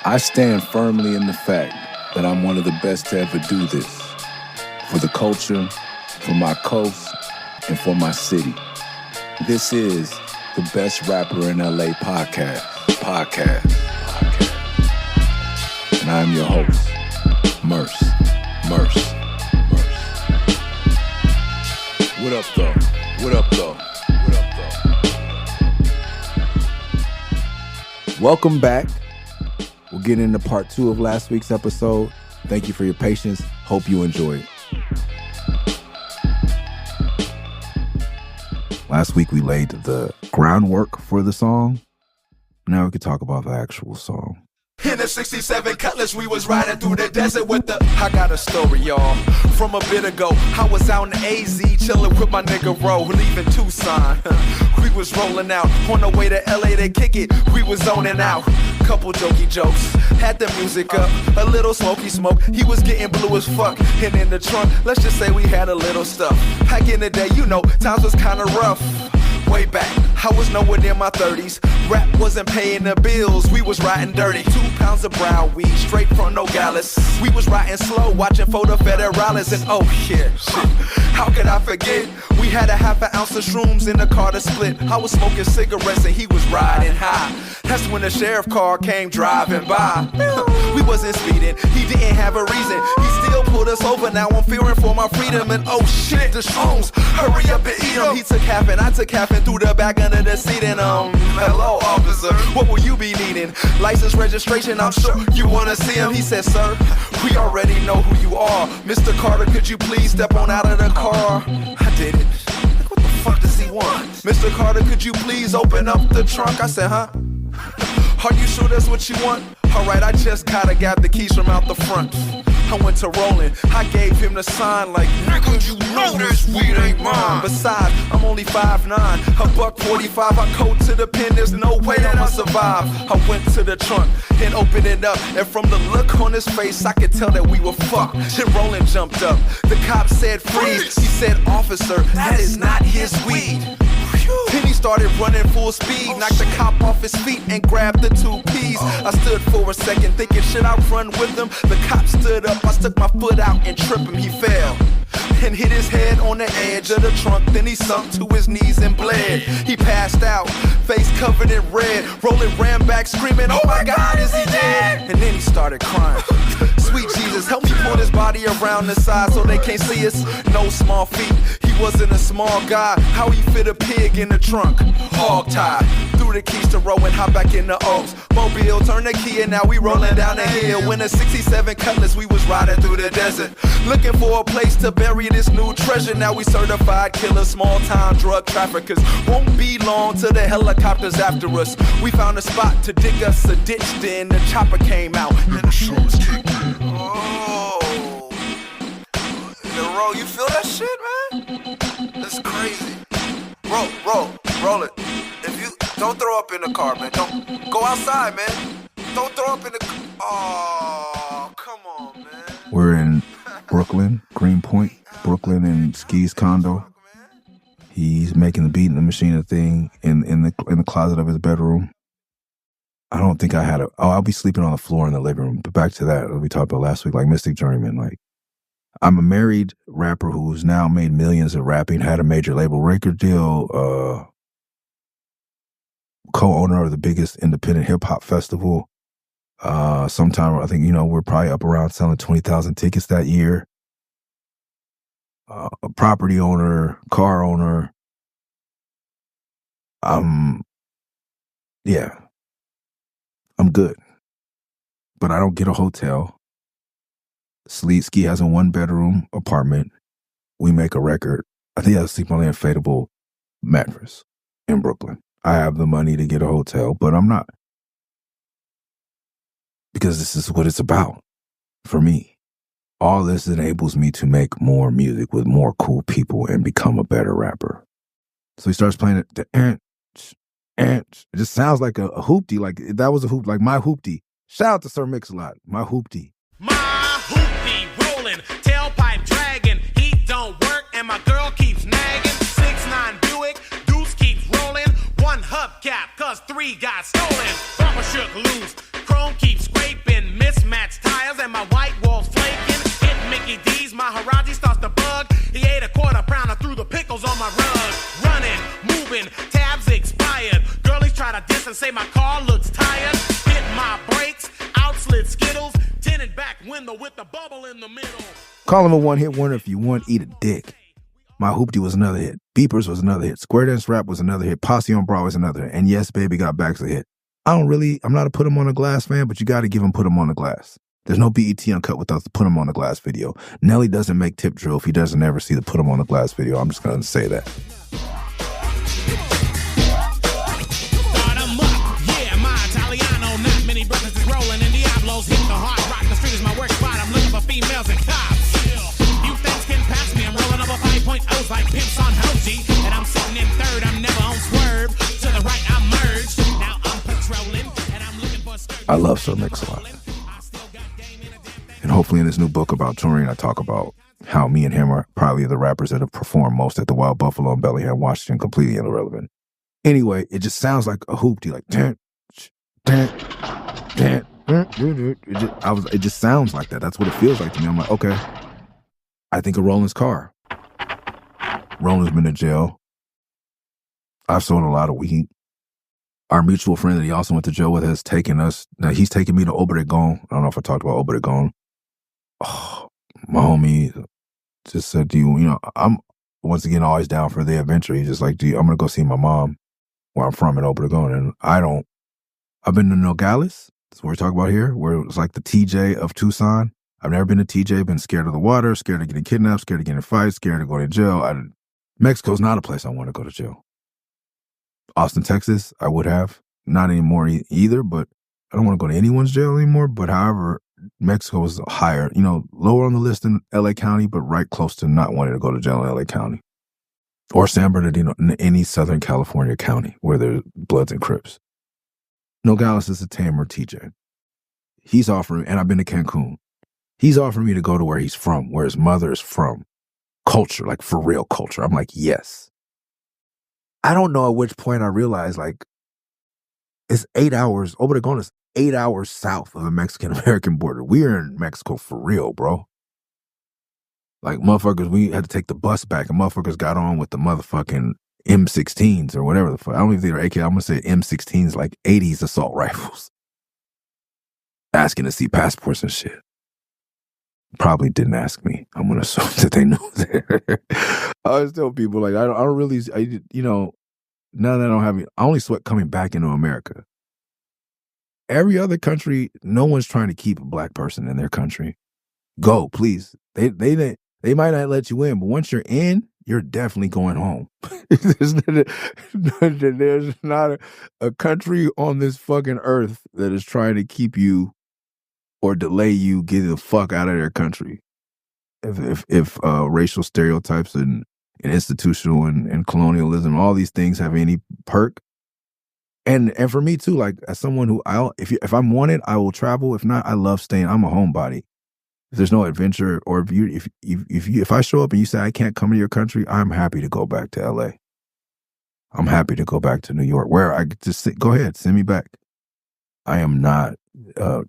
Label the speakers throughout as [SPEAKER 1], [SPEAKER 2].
[SPEAKER 1] I stand firmly in the fact that I'm one of the best to ever do this. For the culture, for my coast, and for my city. This is the Best Rapper in LA podcast. And I'm your host, Murs. What up, though? Welcome back. We'll get into part 2 of last week's episode. Thank you for your patience. Hope you enjoy it. Last week we laid the groundwork for the song. Now we could talk about the actual song.
[SPEAKER 2] In the 67 Cutlass, we was riding through the desert with the... I got a story, y'all. From a bit ago, I was out in AZ, chilling with my nigga Ro, leaving Tucson. We was rolling out, on the way to LA to kick it, we was zoning out. Couple jokey jokes, had the music up, a little smoky smoke, he was getting blue as fuck. And in the trunk, let's just say we had a little stuff. Back in the day, you know, times was kinda rough. Way back, I was nowhere near my 30s. Rap wasn't paying the bills, we was riding dirty. 2 pounds of brown weed, straight from Nogales. We was riding slow, watching Photo Federales. And oh yeah, shit, how could I forget? We had a half an ounce of shrooms in the car to split. I was smoking cigarettes and he was riding high. That's when the sheriff car came driving by. We wasn't speeding, he didn't have a reason. He still pulled us over, now I'm fearing for my freedom. And oh shit, the shrooms, hurry up and eat them. He took half and I took half and threw the back under the seat. And hello officer, what will you be needing? License, registration, I'm sure you wanna see him. He said, sir, we already know who you are. Mr. Carter, could you please step on out of the car? I did it. Like, what the fuck does he want? Mr. Carter, could you please open up the trunk? I said, huh? Are you sure that's what you want? Alright, I just gotta grab the keys from out the front. I went to rolling, I gave him the sign like, nigga, you know this weed ain't mine. Besides, I'm only 5'9", $1.45. I go to the pen, there's no way that I'll survive. I went to the trunk and opened it up, and from the look on his face, I could tell that we were fucked. Then Roland jumped up, the cop said freeze. He said, officer, that is not his weed. Then he started running full speed, knocked the cop off his feet and grabbed the 2 P's. I stood for a second thinking, should I run with him? The cop stood up, I stuck my foot out and tripped him. He fell and hit his head on the edge of the trunk. Then he sunk to his knees and bled. He passed out, face covered in red. Roland ran back screaming, oh my God, is he dead? And then he started crying. Sweet Jesus, help me pull his body around the side so they can't see us. No small feet, he wasn't a small guy. How he fit a pig in the trunk? Hog tied. Threw the keys to Row and hop back in the Oaks. Mobile, turn the key and now we rolling down the hill. When a 67 Cutlass, we was riding through the desert, looking for a place to bury this new treasure. Now we certified killers, small town drug traffickers. Won't be long till the helicopters after us. We found a spot to dig us a ditch, then the chopper came out and the shrooms kicked in. Oh, Roll, you feel that shit, man? That's crazy. Roll it. If you don't throw up in the car, man. Don't go outside, man. Don't throw up in the car. Oh, come on, man.
[SPEAKER 1] We're in Brooklyn, Greenpoint, Brooklyn, in Ski's condo. He's making the beat in the machine thing in the closet of his bedroom. I don't think I had I'll be sleeping on the floor in the living room. But back to that, we talked about last week, like Mystic Journeyman. Like, I'm a married rapper who's now made millions of rapping, had a major label record deal, co-owner of the biggest independent hip hop festival. Sometime, I think, we're probably up around selling 20,000 tickets that year. A property owner, car owner. Yeah, I'm good. But I don't get a hotel. Ski has a 1-bedroom apartment. We make a record. I think I sleep on an inflatable mattress in Brooklyn. I have the money to get a hotel, but I'm not. Because this is what it's about for me. All this enables me to make more music with more cool people and become a better rapper. So he starts playing it. It just sounds like a hoopty. Like that was a hoop, like my hoopty. Shout out to Sir Mix-a-Lot, my hoopty.
[SPEAKER 3] My hoopty rolling, tailpipe dragging, heat don't work and my girl keeps nagging. 6'9" Buick, deuce keeps rolling, 1 hubcap cause 3 got stolen. Bumper shook loose, Chrome keeps scraping, mismatched tires, and my white walls flaking. Hit Mickey D's, my Maharaji starts to bug. He ate a quarter pounder through the pickles on my rug. Running, moving, tabs expired. Girlies try to diss and say my car looks tired. Hit my brakes, outslid Skittles, tinted back window with the bubble in the middle.
[SPEAKER 1] Call him a one-hit wonder if you want, eat a dick. My Hoopty was another hit. Beepers was another hit. Square Dance Rap was another hit. Posse on Broadway was another hit. And Yes Baby Got Back's a hit. I'm not a Put 'Em on the Glass fan, but you got to give him Put 'Em on the Glass. There's no BET Uncut without the Put 'Em on the Glass video. Nelly doesn't make Tip Drill if he doesn't ever see the Put 'Em on the Glass video. I'm just going to say that.
[SPEAKER 3] Start 'em up, yeah, my Italiano. Not many brothers is rolling and Diablos hit the hard rock. The street is my work spot. I'm looking for females and cops. You things can pass me. I'm rolling over 5.0s like pimps on Hoji. And I'm sitting in third. I'm never on swerve. To the right, I merged. Now I'm patrolling and I'm looking for a skirt.
[SPEAKER 1] I love Sir Mix-a-Lot. And hopefully in this new book about touring, I talk about how me and him are probably the rappers that have performed most at the Wild Buffalo in Bellingham, Washington, completely irrelevant. Anyway, it just sounds like a hoopty, like it just sounds like that. That's what it feels like to me. I'm like, okay, I think of Roland's car. Roland's been in jail. I've sold a lot of weed. Our mutual friend that he also went to jail with has taken us. Now he's taken me to Obregon. I don't know if I talked about Obregon. Oh, my homie just said, "Do you, I'm once again always down for the adventure." He's just like, I'm gonna go see my mom where I'm from in Obregon, and I've been to Nogales. That's what we're talking about here, where it was like the TJ of Tucson. I've never been to TJ. Been scared of the water, scared of getting kidnapped, scared of getting in fights, scared of going to jail. Mexico's not a place I want to go to jail. Austin, Texas, I would have. Not anymore either, but I don't want to go to anyone's jail anymore. But however, Mexico is higher, lower on the list than LA County, but right close to not wanting to go to jail in LA County. Or San Bernardino, in any Southern California county where there's Bloods and Crips. Nogales is a tamer TJ. He's offering, and I've been to Cancun. He's offering me to go to where he's from, where his mother is from. Culture, like for real culture. I'm like, yes. I don't know at which point I realized, like, it's 8 hours. Obregon is 8 hours south of the Mexican-American border. We are in Mexico for real, bro. Like, motherfuckers, we had to take the bus back, and motherfuckers got on with the motherfucking M16s or whatever the fuck. I don't even think they're AK. I'm going to say M16s, like 80s assault rifles. Asking to see passports and shit. Probably didn't ask me. I'm going to assume that they knew. I always tell people, like, I don't really, now that I don't have it, I only sweat coming back into America. Every other country, no one's trying to keep a black person in their country. Go, please. They might not let you in, but once you're in, you're definitely going home. There's not a country on this fucking earth that is trying to keep you or delay you getting the fuck out of their country. If racial stereotypes and institutional and colonialism, all these things have any perk. And for me too, like as someone who if I'm wanted, I will travel. If not, I love staying. I'm a homebody. If there's no adventure, or if I show up and you say I can't come to your country, I'm happy to go back to LA. I'm happy to go back to New York, where I just go ahead, send me back. I am not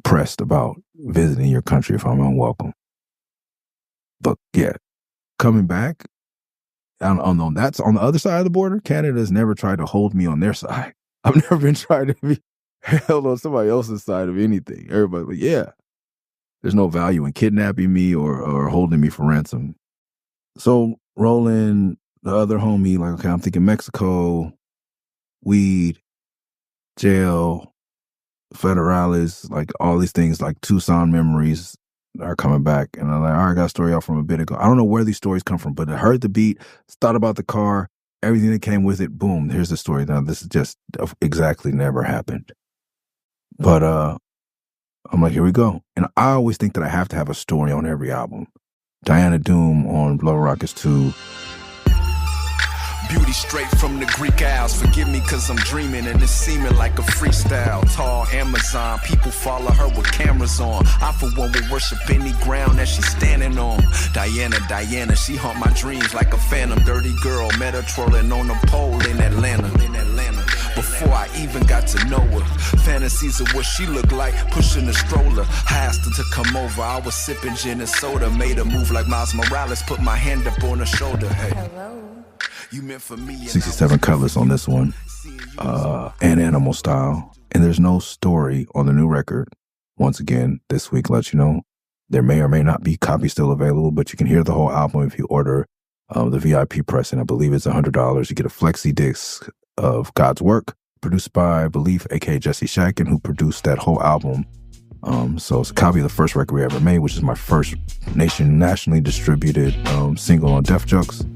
[SPEAKER 1] pressed about visiting your country if I'm unwelcome. But yeah, coming back, that's on the other side of the border. Canada's never tried to hold me on their side. I've never been trying to be held on somebody else's side of anything. Everybody, but yeah, there's no value in kidnapping me or holding me for ransom. So Roland, the other homie, like, okay, I'm thinking Mexico, weed, jail, federales, like all these things, like Tucson memories are coming back. And I'm like, all right, I got a story out from a bit ago. I don't know where these stories come from, but I heard the beat, thought about the car, everything that came with it. Boom, here's the story. Now, this is just exactly never happened. But I'm like, here we go. And I always think that I have to have a story on every album. Diana Doom on Blow Rockets 2.
[SPEAKER 2] Beauty straight from the Greek Isles. Forgive me cause I'm dreaming and it's seeming like a freestyle. Tall Amazon, people follow her with cameras on. I for one will worship any ground that she's standing on. Diana, she haunt my dreams like a phantom. Dirty girl, met her twirling on a pole in Atlanta. Before before I even got to know her. Fantasies of what she looked like, pushing a stroller. I asked her to come over, I was sipping gin and soda. Made a move like Miles Morales, put my hand up on her shoulder. Hey, hello. You meant for me.
[SPEAKER 1] 67 Cutlass on this one, and Animal Style. And there's no story on the new record. Once again, this week lets you know there may or may not be copies still available, but you can hear the whole album if you order the VIP press, and I believe it's $100. You get a flexi disc of God's work, produced by Belief, aka Jesse Shakin, who produced that whole album. So it's a copy of the first record we ever made, which is my first nationally distributed single on Def Jux.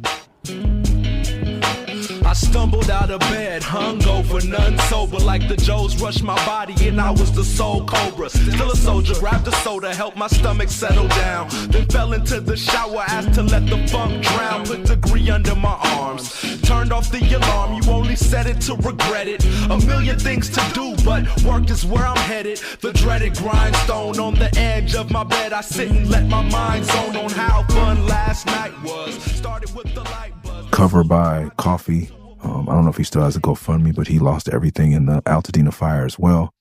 [SPEAKER 2] I stumbled out of bed, hungover, none sober, like the Joes rushed my body and I was the soul cobra. Still a soldier, grabbed a soda, helped my stomach settle down. Then fell into the shower, asked to let the funk drown. Put degree under my arms, turned off the alarm. You only said it to regret it. A million things to do, but work is where I'm headed. The dreaded grindstone on the edge of my bed. I sit and let my mind zone on how fun last night was. Started with the light buzz.
[SPEAKER 1] Cover by Coffee. I don't know if he still has a GoFundMe, but he lost everything in the Altadena fire as well.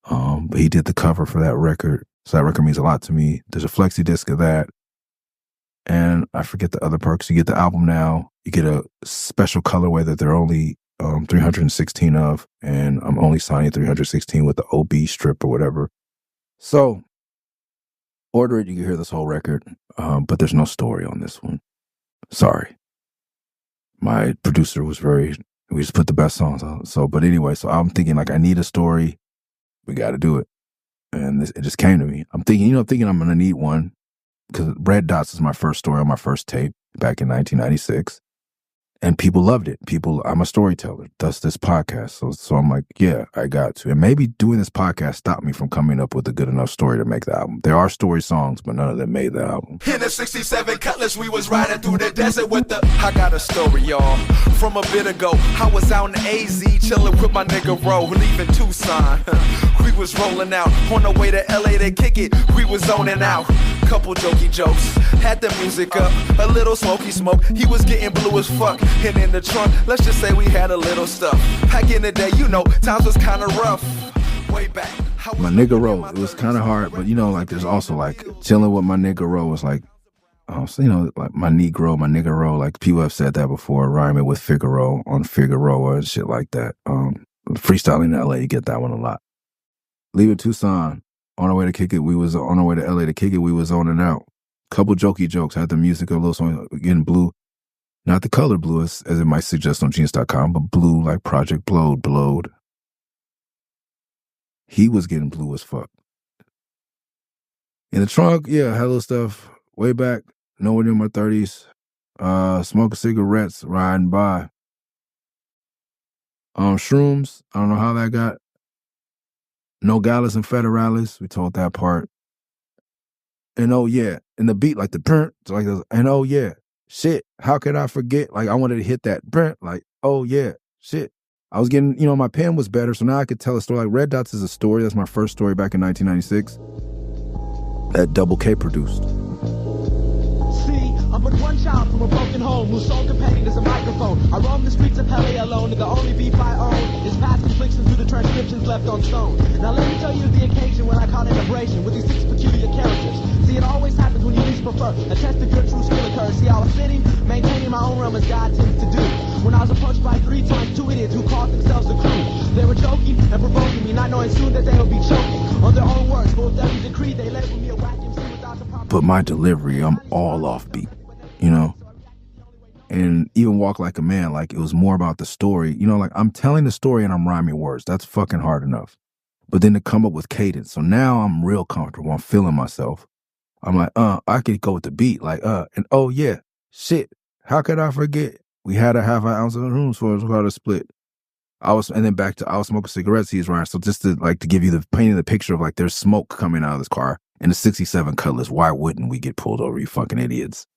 [SPEAKER 1] But he did the cover for that record. So that record means a lot to me. There's a flexi disc of that. And I forget the other perks. You get the album now. You get a special colorway that there are only 316 of. And I'm only signing 316 with the OB strip or whatever. So order it. You can hear this whole record. But there's no story on this one. Sorry. My producer was we just put the best songs on. So, but anyway, so I'm thinking like, I need a story. We got to do it. And it just came to me. I'm thinking I'm going to need one because Red Dots is my first story on my first tape back in 1996. And people loved it. I'm a storyteller, thus this podcast. So I'm like, yeah, I got to. And maybe doing this podcast stopped me from coming up with a good enough story to make the album. There are story songs, but none of them made the album.
[SPEAKER 2] In the 67 Cutlass, we was riding through the desert with the... I got a story, y'all. From a bit ago, I was out in AZ, chilling with my nigga Ro, leaving Tucson. We was rolling out, on the way to LA to kick it. We was zoning out. Couple jokey jokes, had the music up, a little smoky smoke. He was getting blue as fuck. And in the trunk, let's just say we had a little stuff. Back in the day, you know, times was kind of rough. Way back.
[SPEAKER 1] My nigga Ro, it was kind of hard, but you know, like there's also like chilling with my nigga Ro was like, so, you know, like my nigga Ro, like people have said that before, rhyming with Figaro on Figueroa and shit like that. Freestyling in LA, you get that one a lot. Leaving Tucson, on our way to kick it, we was on our way to LA to kick it, we was zoning out. Couple jokey jokes, had the music, a little song, getting blue. Not the color blue, as it might suggest on Genius.com, but blue like Project Blowed. He was getting blue as fuck. In the trunk, yeah, had a little stuff. Way back, nowhere near my 30s. Smoking cigarettes, riding by. Shrooms, I don't know how that got. No galas and federales, we told that part. And oh yeah, and the beat like the print, like and oh yeah. Shit, how could I forget? Like, I wanted to hit that burnt, like, oh, yeah, shit. I was getting, you know, my pen was better, so now I could tell a story. Like, Red Dots is a story. That's my first story back in 1996 that Double K produced.
[SPEAKER 4] See, I'm but one child from a broken home whose sole companion is a microphone. I roam the streets of LA alone, and the only beef I own is past conflictions through the transcriptions left on stone. Now let me tell you the occasion when I caught an abrasion with these 6 peculiar characters. See, it always happens when you least prefer. A test of your true skill occurs. See, I was sitting, maintaining my own realm as God tends to do. When I was approached by 3 times 2 idiots who called themselves the crew. They were joking and provoking me, not knowing soon that they would be choking on their own words. But with every decree, they labeled me a whack MC without the proper...
[SPEAKER 1] But my delivery, I'm all offbeat, you know? And even Walk Like a Man, like it was more about the story. You know, like I'm telling the story and I'm rhyming words. That's fucking hard enough. But then to come up with cadence. So now I'm real comfortable. I'm feeling myself. I'm like, I could go with the beat, like, and oh yeah, shit, how could I forget? We had a half an ounce of rooms for us to split. I was smoking cigarettes, he's right. So just to give you painting the picture of like, there's smoke coming out of this car in the 67 Cutlass. Why wouldn't we get pulled over, you fucking idiots?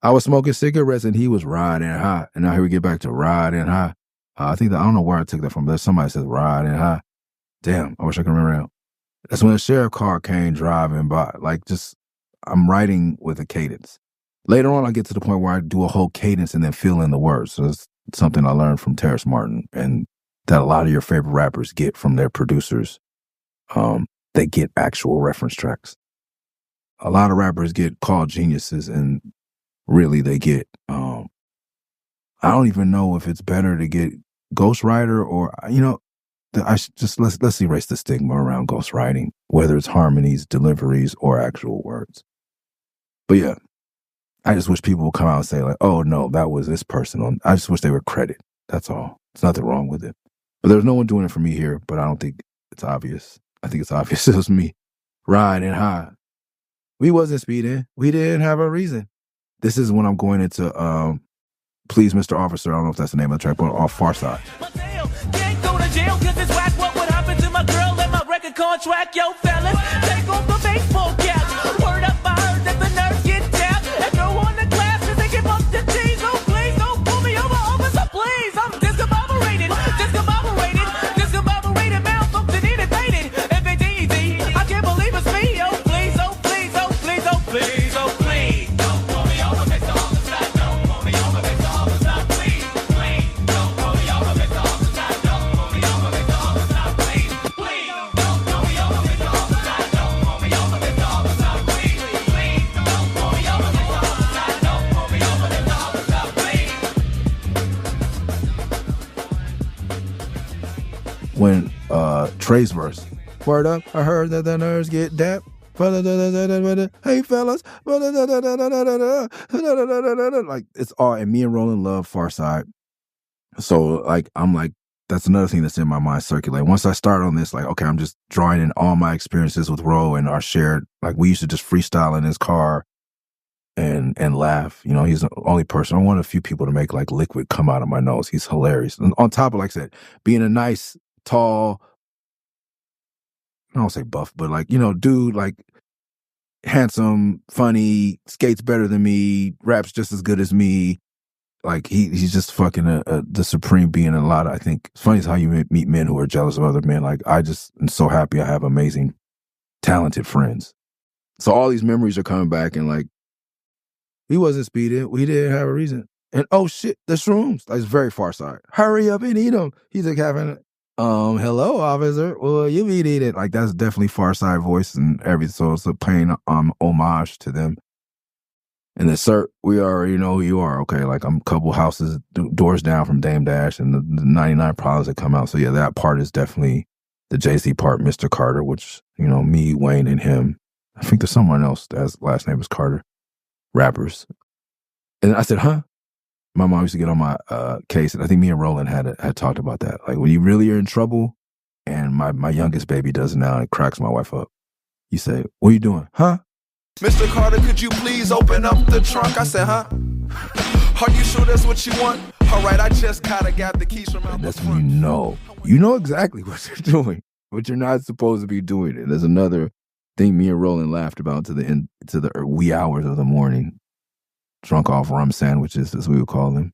[SPEAKER 1] I was smoking cigarettes and he was riding high. And now here we get back to riding high. I don't know where I took that from, but somebody says riding high. Damn, I wish I could remember that. That's when the sheriff car came driving by. Like, just, I'm writing with a cadence. Later on, I get to the point where I do a whole cadence and then fill in the words. So something I learned from Terrace Martin, and that a lot of your favorite rappers get from their producers. They get actual reference tracks. A lot of rappers get called geniuses, and really they get, I don't even know if it's better to get ghostwriter or, let's erase the stigma around ghostwriting, whether it's harmonies, deliveries, or actual words. But yeah, I just wish people would come out and say like, oh no, that was this person. I just wish they were credit. That's all. There's nothing wrong with it. But there's no one doing it for me here, but I don't think it's obvious. I think it's obvious it was me riding high. We wasn't speeding. We didn't have a reason. This is when I'm going into Please Mr. Officer. I don't know if that's the name of the track, but off Far Side.
[SPEAKER 5] Can't go to jail cause it's whack. What would happen to my girl and my record contract? Yo, fellas, take off the baseball cap. Word up, I heard that the nerves get tapped. And go on the classes and give up the G's. Oh, please don't pull me over, officer, please. I'm discombobulated, malfunctioning and faded. FADZ, I can't believe it's me. Oh, please, oh, please, oh, please, oh, please, oh, please. Don't pull me over, Mr. Officer. Don't pull me over, Mr. Officer. Please, please. Don't pull me over, Mr. Officer. Don't pull me over, Mr. Officer. Please, please. Don't pull me over, Mr. Officer. Don't pull me over, Mr. Officer. Please, please. Don't pull me over, Mr. Officer. Don't pull me over, Mr. Officer. Please.
[SPEAKER 1] When Trey's verse, word up, I heard that the nerds get dapped. Hey fellas, like it's all, and me and Roland love Far Side. So like I'm like, that's another thing that's in my mind circulating. Once I start on this, like, okay, I'm just drawing in all my experiences with Ro and our shared, like we used to just freestyle in his car and laugh. You know, he's the only person. I want a few people to make like liquid come out of my nose. He's hilarious. And on top of, like I said, being a nice, tall, I don't say buff, but like, dude, like handsome, funny, skates better than me, raps just as good as me. Like he's just fucking the supreme being in a lot of, I think it's funny how you meet men who are jealous of other men. Like I just am so happy I have amazing, talented friends. So all these memories are coming back, and like, we wasn't speeding. We didn't have a reason. And oh shit, the shrooms. Like, it's very Far Side. Hurry up and eat them. He's like having, hello, officer. Well, you be eating. Like, that's definitely Far Side voice and everything. So it's a paying homage to them. And then, sir, we already know who you are. Okay, like I'm a couple houses, doors down from Dame Dash and the 99 Problems that come out. So yeah, that part is definitely the Jay-Z part, Mr. Carter, which, me, Wayne, and him. I think there's someone else that's last name is Carter. Rappers. And I said, huh? My mom used to get on my case, and I think me and Roland had talked about that. Like, when you really are in trouble, and my youngest baby does it now, and it cracks my wife up. You say, what are you doing? Huh?
[SPEAKER 2] Mr. Carter, could you please open up the trunk? I said, huh? Are you sure that's what you want? All right, I just gotta got the keys from out
[SPEAKER 1] And
[SPEAKER 2] the
[SPEAKER 1] that's
[SPEAKER 2] front.
[SPEAKER 1] when you know exactly what you're doing, but you're not supposed to be doing it. There's another thing me and Roland laughed about to the wee hours of the morning. Drunk off rum sandwiches, as we would call them.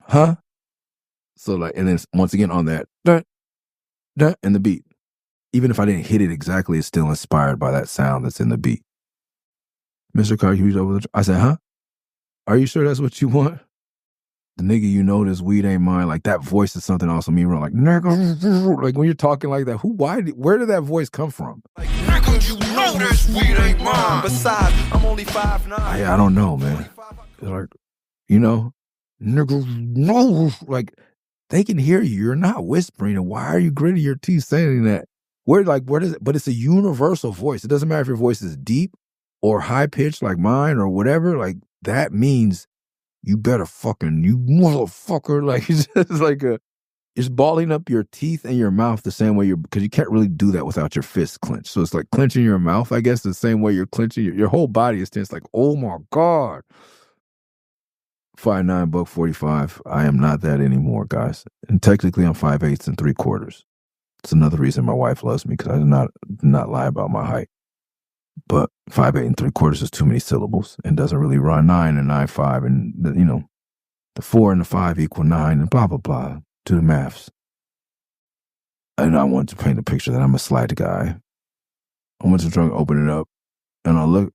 [SPEAKER 1] Huh? So like, and then once again on that, dun, dun, and the beat. Even if I didn't hit it exactly, it's still inspired by that sound that's in the beat. Mr. Carter, you over the. I said, huh? Are you sure that's what you want? The nigga, this weed ain't mine. Like, that voice is something else. Me wrong. Like, nigga, like when you're talking like that, where did that voice come from?
[SPEAKER 2] Like, nigga, you know this weed ain't mine. Besides, I'm only 5'9".
[SPEAKER 1] I don't know, man. It's like, nigga, no. Like, they can hear you. You're not whispering. And why are you gritting your teeth saying that? Where does it? But it's a universal voice. It doesn't matter if your voice is deep or high pitched like mine or whatever. Like, that means you better you motherfucker. Like, it's just like it's balling up your teeth and your mouth the same way because you can't really do that without your fists clenched. So it's like clenching your mouth, I guess, the same way you're clenching your whole body is tense. Like, oh my God. 5'9", $145. I am not that anymore, guys. And technically I'm 5'8"3/4. It's another reason my wife loves me, because I do not lie about my height. But 5'8" 3/4 is too many syllables and doesn't really run 9 and 9'5", and the 4 and the 5 equal 9 and blah blah blah to the maths. And I want to paint a picture that I'm a slight guy. I went to drunk, open it up, and I look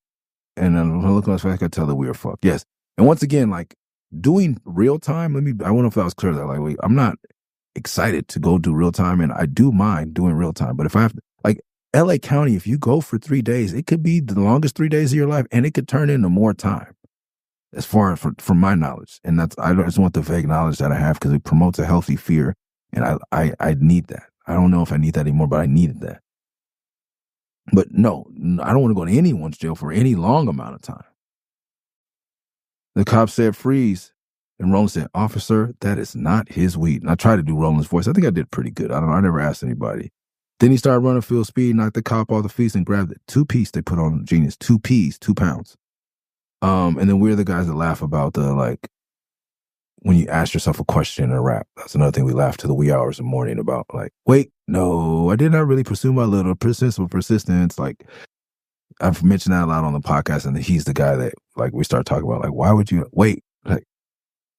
[SPEAKER 1] on his face, I could tell that we were fucked. Yes. And once again, like, doing real time, I don't know if that was clear. That like, wait, I'm not excited to go do real time, and I do mind doing real time. But if I have to, like LA County, if you go for 3 days, it could be the longest 3 days of your life, and it could turn into more time. As far as from my knowledge, and I just want the vague knowledge that I have because it promotes a healthy fear, and I need that. I don't know if I need that anymore, but I needed that. But no, I don't want to go to anyone's jail for any long amount of time. The cop said, freeze. And Roland said, officer, that is not his weed. And I tried to do Roland's voice. I think I did pretty good. I never asked anybody. Then he started running full speed, knocked the cop off the feet and grabbed it. 2-piece they put on Genius. 2 P's, 2 pounds. And then we're the guys that laugh about the, like, when you ask yourself a question in a rap. That's another thing we laugh to the wee hours of the morning about. Like, wait, no, I did not really pursue my little persistence. Like, I've mentioned that a lot on the podcast, and he's the guy that, like, we start talking about, like, why would you wait? Like,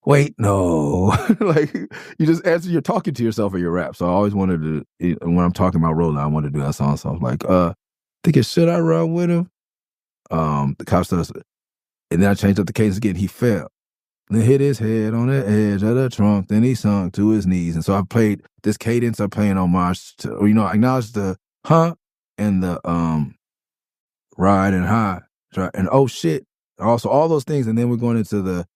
[SPEAKER 1] wait, no. Like, you just answer, you're talking to yourself in your rap. So I always wanted to, when I'm talking about Roland, I want to do that song. So I was like, thinking, should I run with him? The cop does, and then I changed up the cadence again. He fell. Then hit his head on the edge of the trunk. Then he sunk to his knees. And so I played this cadence. I'm playing homage to, or, I acknowledge the and the ride and high and oh shit. Also all those things. And then we're going into the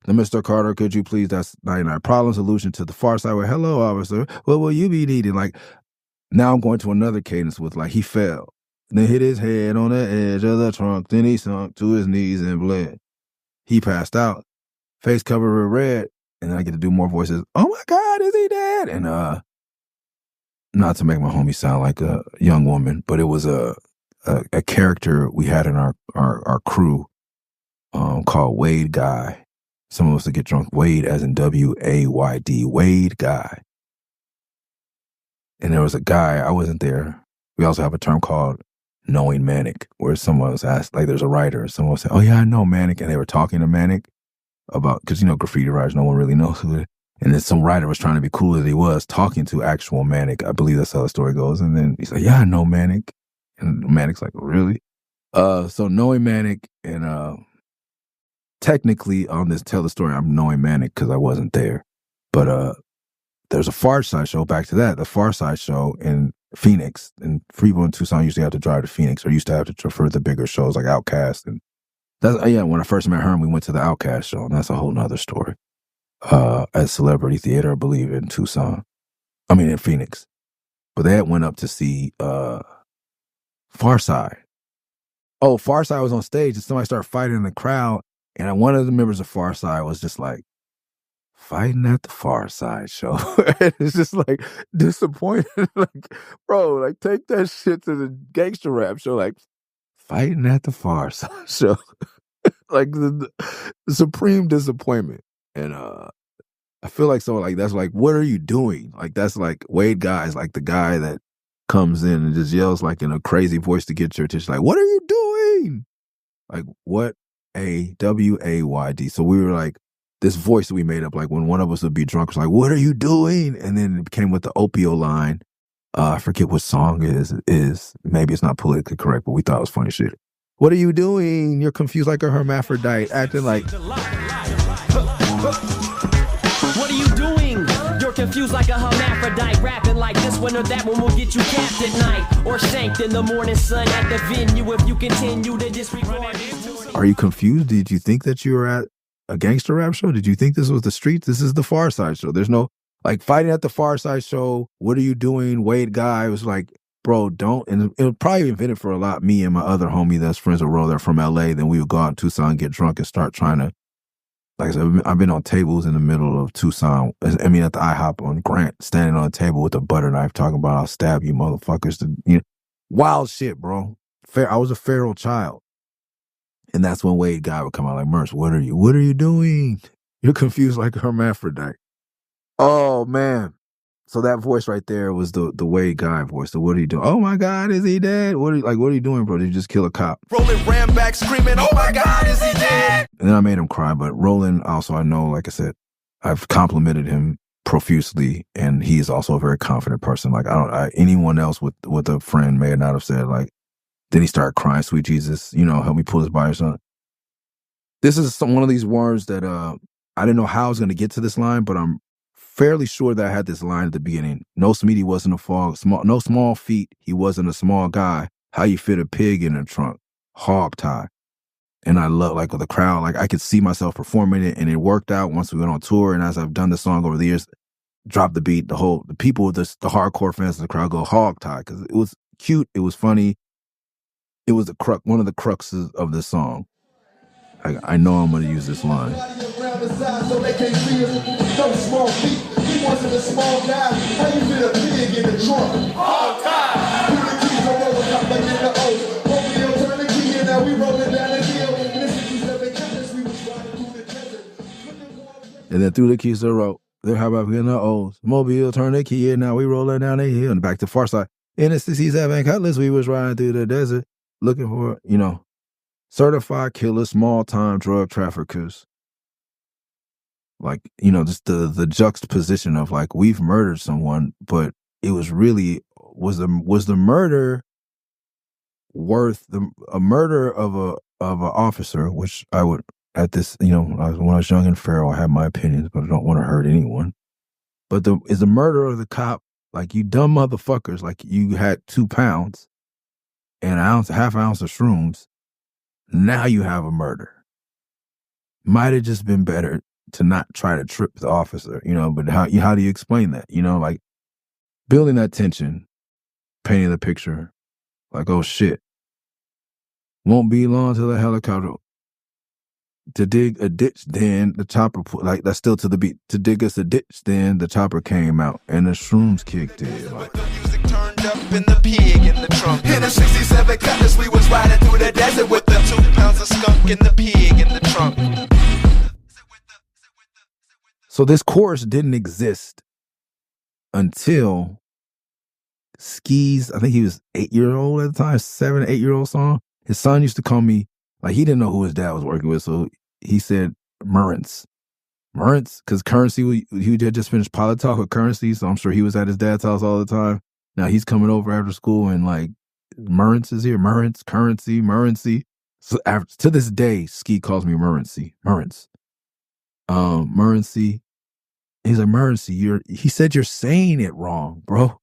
[SPEAKER 1] Mr. Carter, could you please? That's 99 problem solution to the far side. Where hello, officer. What will you be needing? Like now I'm going to another cadence with like he fell. Then hit his head on the edge of the trunk. Then he sunk to his knees and bled. He passed out. Face covered with red, and then I get to do more voices. Oh my God, is he dead? And not to make my homie sound like a young woman, but it was a character we had in our crew called Wade Guy. Some of us would get drunk. Wade, as in W-A-Y-D, Wade Guy. And there was a guy, I wasn't there. We also have a term called knowing Manic, where someone was asked, like there's a writer, someone said, oh yeah, I know Manic, and they were talking to Manic about, because graffiti writers, no one really knows who it. And then some writer was trying to be cooler than he was, talking to actual Manic. I believe that's how the story goes. And then he's like, yeah, I know Manic. And Manic's like, really? So knowing Manic, and technically on this Tell the Story, I'm knowing Manic because I wasn't there. But there's a Far Side show, back to that, the Far Side show in Phoenix. And people in Tucson used to have to drive to Phoenix, or used to have to prefer the bigger shows like Outkast. And that's, when I first met Herm, we went to the Outkast show, and that's a whole nother story. At Celebrity Theater, I believe, in in Phoenix. But they had went up to see Far Side. Oh, Far Side was on stage, and somebody started fighting in the crowd, and one of the members of Far Side was just like, fighting at the Far Side show. And it's just like disappointed. Like, bro, like take that shit to the gangster rap show, like fighting at the Far Side show. Like the supreme disappointment. And I feel like someone like that's like, what are you doing? Like that's like Wade Guy is like the guy that comes in and just yells like in a crazy voice to get your attention. Like, what are you doing? Like what a W-A-Y-D. So we were like, this voice that we made up, like when one of us would be drunk, was like, what are you doing? And then it came with the Opio line. I forget what song it is. Maybe it's not politically correct, but we thought it was funny shit. What are you doing? You're confused like a hermaphrodite, acting like.
[SPEAKER 5] What are you doing? You're confused like a hermaphrodite, rapping like this one or that one will get you capped at night, or shanked in the morning sun at the venue if you continue to disregard.
[SPEAKER 1] Are you confused? Did you think that you were at a gangster rap show? Did you think this was the streets? This is the Far Side show. There's no, like, fighting at the Far Side show. What are you doing? Wade Guy was like, bro, don't. And it was probably invented for a lot, me and my other homie that's friends with Ro, they're from LA. Then we would go out in Tucson, get drunk, and start trying to, like I said, I've been on tables in the middle of Tucson. At the IHOP on Grant, standing on a table with a butter knife, talking about I'll stab you motherfuckers. Wild shit, bro. I was a feral child. And that's when Wade Guy would come out like, Murs, what are you doing? You're confused like a hermaphrodite. Oh, man. So that voice right there was the Wade Guy voice. So what are you doing? Oh, my God, is he dead? What are you doing, bro? Did you just kill a cop?
[SPEAKER 2] Roland ran back screaming, oh, my God, is he dead?
[SPEAKER 1] And then I made him cry. But Roland also, I know, like I said, I've complimented him profusely. And he is also a very confident person. Like, anyone else with a friend may not have said, like, then he started crying, sweet Jesus, help me pull his body or something. This is one of these words that I didn't know how I was going to get to this line, but I'm fairly sure that I had this line at the beginning. No Smeedy wasn't a frog, no small feet, he wasn't a small guy. How you fit a pig in a trunk? Hog tie. And I love, like, with the crowd, like, I could see myself performing it, and it worked out once we went on tour. And as I've done the song over the years, drop the beat, the people, the hardcore fans in the crowd go hog tie, because it was cute, it was funny. It was one of the cruxes of this song. I know I'm going to use this line.
[SPEAKER 6] So they can't see us. No small feet. He wasn't a small guy. How you fit a pig in the trunk? All time. Through the keys are rolling up like in the O. Romeo turn the key and now we rolling down the hill. In the 67 Cutlass, we was riding through the desert.
[SPEAKER 1] And then through the keys to the road. Then how about in the O's? Mobile turn the key and now we rolling down the hill. And back to Far Side. In the 67 Cutlass, we was riding through the desert looking for, certified killers, small-time drug traffickers. Like, just the juxtaposition of, like, we've murdered someone, but it was really, was the murder worth a murder of a officer, which I would, at this, when I was young and feral, I had my opinions, but I don't want to hurt anyone. But is the murder of the cop, like, you dumb motherfuckers, like, you had 2 pounds and half ounce of shrooms. Now you have a murder. Might have just been better to not try to trip the officer, but how do you explain that? Like, building that tension, painting the picture, like, oh shit, won't be long till the helicopter to dig a ditch, then the chopper, like, that's still to the beat, to dig us a ditch, then the chopper came out and the shrooms kicked in. Like,
[SPEAKER 2] Turned up in the pig in the trunk. In a 67 Cutlass, we was riding through the desert with the 2 pounds of skunk in the pig in the trunk.
[SPEAKER 1] So this chorus didn't exist until Ski's, I think he was 8-year-old at the time, 7, 8-year-old song. His son used to call me, like, he didn't know who his dad was working with, so he said Murs. Murs, because Currency, he had just finished Pilot Talk with Currency, so I'm sure he was at his dad's house all the time. Now he's coming over after school and, like, Murs is here. Murs, Currency. So to this day, Ski calls me Murrency. Murrency. He's like, Murrency, he said you're saying it wrong, bro.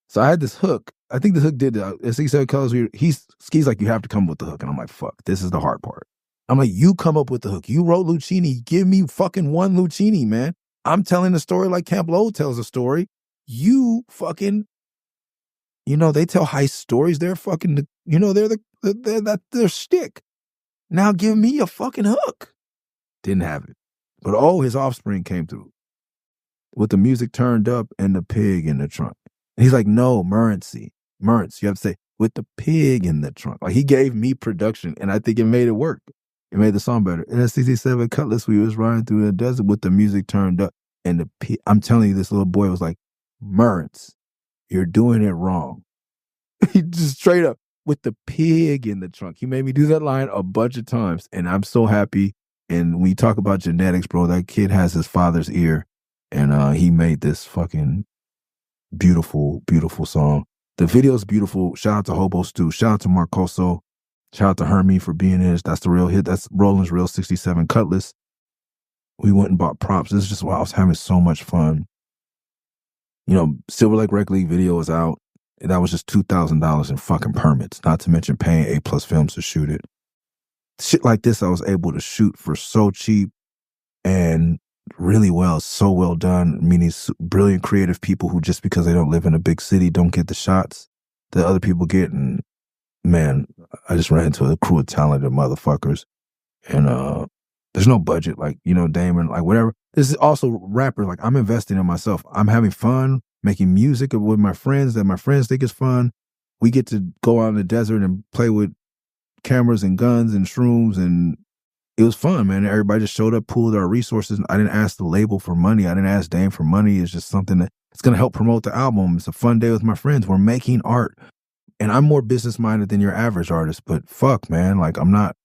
[SPEAKER 1] So I had this hook. I think the hook did that. As he said, Ski's like, you have to come up with the hook. And I'm like, fuck, this is the hard part. I'm like, you come up with the hook. You wrote Lucchini. Give me fucking one Lucchini, man. I'm telling the story like Camp Lowe tells a story. You fucking, they tell heist stories. They're fucking, they're their shtick. Now give me a fucking hook. Didn't have it. But his offspring came through with the music turned up and the pig in the trunk. And he's like, no, Murrency. You have to say, with the pig in the trunk. Like, he gave me production, and I think it made it work. It made the song better. In a 67 Cutlass, we was riding through the desert with the music turned up and the pig. I'm telling you, this little boy was like, Murrency, you're doing it wrong. He just straight up, with the pig in the trunk. He made me do that line a bunch of times, and I'm so happy. And when you talk about genetics, bro, that kid has his father's ear, and he made this fucking beautiful, beautiful song. The video's beautiful. Shout out to Hobo Stew. Shout out to Marcoso. Shout out to Hermie for being in it. That's the real hit. That's Roland's real 67 Cutlass. We went and bought props. This is just why I was having so much fun. Silver Lake Rec League video is out. That was just $2,000 in fucking permits, not to mention paying A+ Films to shoot it. Shit like this I was able to shoot for so cheap and really well, so well done. I mean, these brilliant creative people who, just because they don't live in a big city, don't get the shots that other people get. And man, I just ran into a crew of talented motherfuckers. And there's no budget, like, Damon, like, whatever. This is also rappers. Like, I'm investing in myself. I'm having fun making music with my friends that my friends think is fun. We get to go out in the desert and play with cameras and guns and shrooms, and it was fun, man. Everybody just showed up, pooled our resources. I didn't ask the label for money. I didn't ask Dame for money. It's just something that it's going to help promote the album. It's a fun day with my friends. We're making art. And I'm more business-minded than your average artist, but fuck, man. Like, I'm not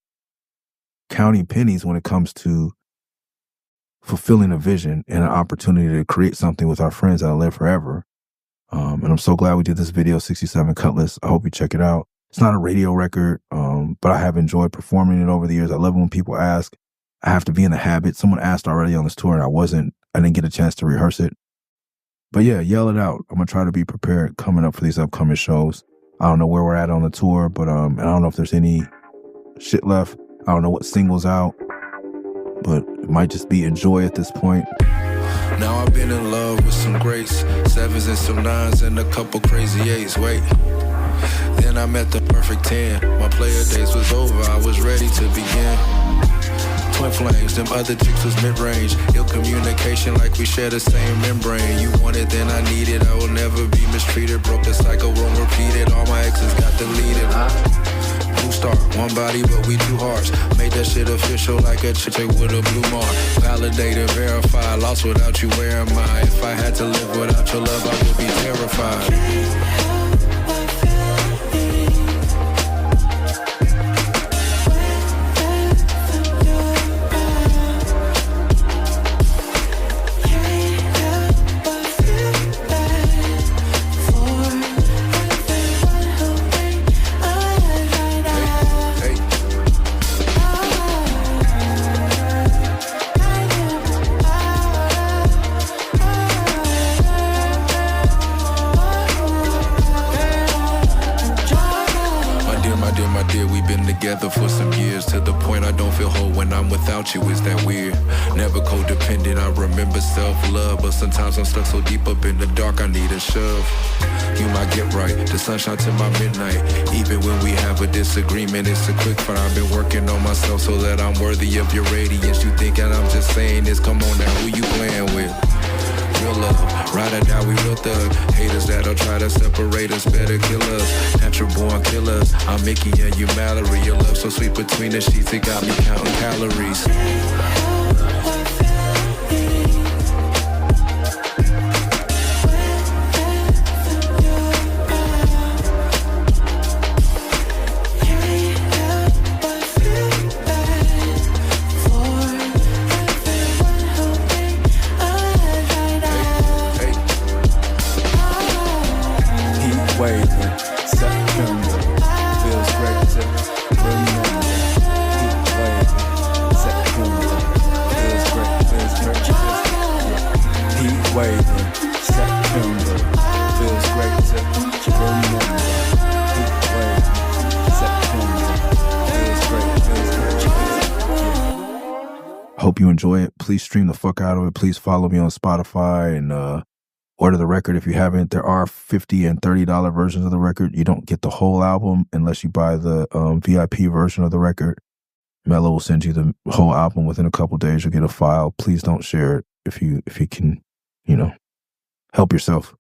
[SPEAKER 1] counting pennies when it comes to fulfilling a vision and an opportunity to create something with our friends that'll live forever. And I'm so glad we did this video, 67 Cutlass. I hope you check it out. It's not a radio record, but I have enjoyed performing it over the years. I love it when people ask. I have to be in the habit. Someone asked already on this tour and I didn't get a chance to rehearse it. But yeah, yell it out. I'm going to try to be prepared coming up for these upcoming shows. I don't know where we're at on the tour, but I don't know if there's any shit left. I don't know what singles out, but it might just be enjoy at this point.
[SPEAKER 2] Now I've been in love with some grace, 7s and some 9s and a couple crazy 8s. Wait, then I met the perfect 10. My player days was over, I was ready to begin. Twin flames, them other chicks was mid-range. Ill communication like we share the same membrane. You want it, then I need it. I will never be mistreated. Broke the cycle, won't repeat it. All my exes got deleted. Blue star, one body, but we two hearts. Made that shit official like a chick with a blue mark. Validated, verified, lost without you, where am I? If I had to live without your love, I would be terrified. For some years, to the point I don't feel whole when I'm without you. Is that weird? Never codependent, I remember self-love, but sometimes I'm stuck so deep up in the dark I need a shove. You might get right, the sunshine to my midnight. Even when we have a disagreement, it's a quick fight. I've been working on myself so that I'm worthy of your radiance. You thinking I'm just saying this, come on now, who you playing with? Real love, ride or die, we real thug. Haters that'll try to separate us, better kill us. Natural born killers, I'm Mickey and you Mallory. Your love so sweet between the sheets, it got me counting calories.
[SPEAKER 1] Hope you enjoy it. Please stream the fuck out of it. Please follow me on Spotify and order the record if you haven't. There are $50 and $30 versions of the record. You don't get the whole album unless you buy the VIP version of the record. Mello will send you the whole album within a couple days. You'll get a file. Please don't share it if you can, help yourself.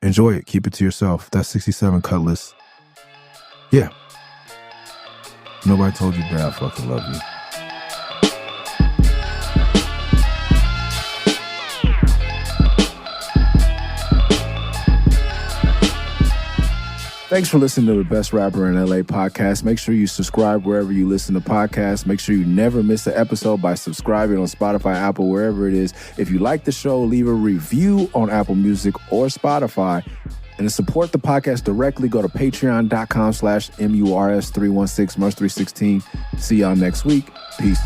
[SPEAKER 1] Enjoy it. Keep it to yourself. That's 67 Cutlass. Yeah. Nobody told you that I fucking love you. Thanks for listening to the Best Rapper in LA podcast. Make sure you subscribe wherever you listen to podcasts. Make sure you never miss an episode by subscribing on Spotify, Apple, wherever it is. If you like the show, leave a review on Apple Music or Spotify. And to support the podcast directly, go to patreon.com/MURS316, Murs316. See y'all next week. Peace.